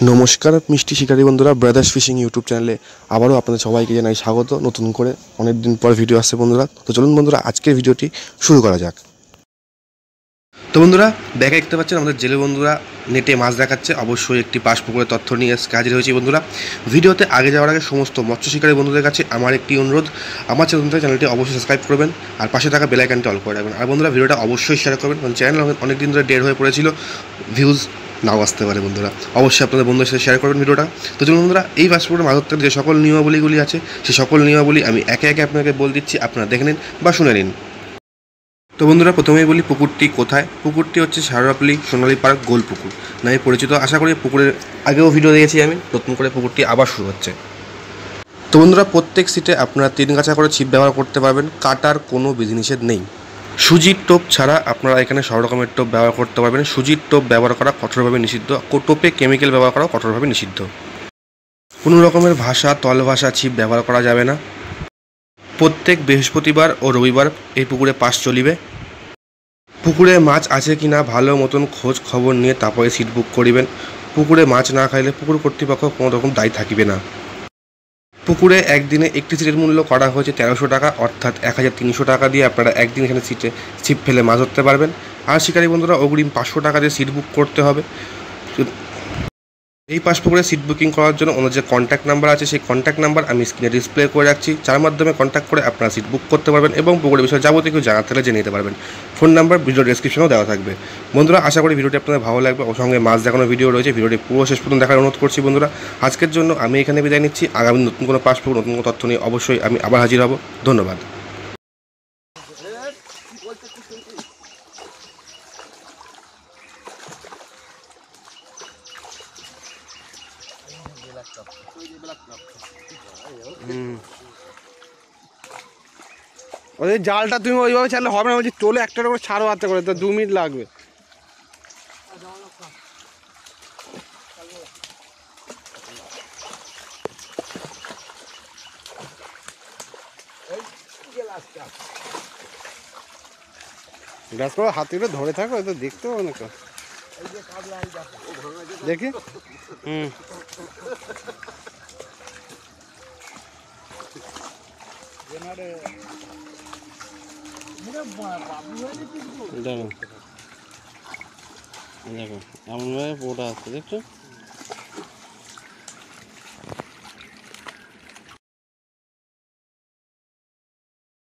নমস্কার মিষ্টি শিকারী বন্ধুরা, ব্রাদার্স ফিশিং ইউটিউব চ্যানেলে আবারও আপনাদের সবাইকে জানাই স্বাগত। নতুন করে অনেক দিন পর ভিডিও আসছে বন্ধুরা। তো চলুন বন্ধুরা, আজকের ভিডিওটি শুরু করা যাক। তো বন্ধুরা, দেখে দেখতে পাচ্ছেন আমাদের জেলে বন্ধুরা নেটে মাছ দেখাচ্ছে। অবশ্যই একটি পাশ পুকুরের তথ্য নিয়ে হাজির হয়েছি বন্ধুরা। ভিডিওতে আগে যাওয়ার আগে সমস্ত মৎস্য শিকারী বন্ধুদের কাছে আমার একটি অনুরোধ, আমার চ্যানেলটি অবশ্যই সাবস্ক্রাইব করবেন আর পাশে থাকা বেল আইকনটি অল করে রাখবেন। আর বন্ধুরা, ভিডিওটা অবশ্যই শেয়ার করবেন, কারণ চ্যানেল অনেক দিন ধরে ডেড হয়ে পড়েছিল, ভিউজ নাও আসতে পারে বন্ধুরা। অবশ্যই আপনাদের বন্ধুদের সাথে শেয়ার করবেন ভিডিওটা। তো চলুন বন্ধুরা, এই পাশ পুকুরে মাছ ধরতে যে সকল নিয়মাবলীগুলি আছে সেই সকল নিয়মাবলী আমি একে একে আপনাকে বলে দিচ্ছি, আপনারা দেখে নিন বা শুনে নিন। তো বন্ধুরা, প্রথমেই বলি পুকুরটি কোথায়। পুকুরটি হচ্ছে সারোয়াপল্লী সোনালী পার্ক গোল পুকুর নামে পরিচিত। আশা করি পুকুরের আগেও ভিডিও দিয়েছি আমি, নতুন করে পুকুরটি আবার শুরু হচ্ছে। তো বন্ধুরা, প্রত্যেক সিটে আপনারা 3 গাছা করে ছিপ ব্যবহার করতে পারবেন, কাটার কোনো বিধিনিষেধ নেই। সুজির টোপ ছাড়া আপনারা এখানে সব রকমের টোপ ব্যবহার করতে পারবেন। সুজির টোপ ব্যবহার করা কঠোরভাবে নিষিদ্ধ, টোপে কেমিক্যাল ব্যবহার করাও কঠোরভাবে নিষিদ্ধ। কোনো রকমের ভাষা, তল ভাষা ছিপ ব্যবহার করা যাবে না। প্রত্যেক বৃহস্পতিবার ও রবিবার এই পুকুরে পাস চলিবে। পুকুরে মাছ আছে কিনা ভালো মতন খোঁজ খবর নিয়ে তারপরে সিট বুক করিবেন। পুকুরে মাছ না খাইলে পুকুর কর্তৃপক্ষ কোনো রকম দায়ী থাকিবে না। পুকুরে একদিনে একটি সিটের মূল্য করা হয়েছে 1300 টাকা, অর্থাৎ 1300 টাকা দিয়ে আপনারা একদিন এখানে ছিপ ফেলে মাছ ধরতে পারবেন। আর শিকারী বন্ধুরা, অগ্রিম 500 টাকা দিয়ে সিট বুক করতে হবে। এই পাশ পুকুরে সিট বুকিং করার জন্য ওনার যে কন্ট্যাক্ট নাম্বার আছে সেই কন্ট্যাক্ট নাম্বার আমি স্ক্রিনে ডিসপ্লে করে রাখছি, যার মাধ্যমে কন্ট্যাক্ট করে আপনারা সিট বুক করতে পারবেন এবং পুকুরের বিষয়ে যাবতীয় কিছু জানাতে হলে জেনে নিতে পারবেন। ফোন নাম্বার ভিডিও ডেসক্রিপশনেও দেওয়া থাকবে। বন্ধুরা, আশা করি ভিডিওটি আপনাদের ভালো লাগবে। ওর সঙ্গে মাছ দেখানোর ভিডিও রয়েছে, ভিডিওটি পুরো শেষ পর্যন্ত দেখার অনুরোধ করছি বন্ধুরা। আজকের জন্য আমি এখানে বিদায় নিচ্ছি। আগামী নতুন কোনো পাশ পুকুর, নতুন কোনো তথ্য নিয়ে অবশ্যই আমি আবার হাজির হব। ধন্যবাদ। ওদের জালটা তুমি ওইভাবে চাইলে হবে না, বলছি তোলে একটা করে ছাড়ো হাতে করে, তো 2 মিনিট লাগবে। গ্যাস করে হাতে করে ধরে থাকো, তো দেখতে হবে না। দেখি দেখো এমনভাবে পোটা আসছে, দেখছো।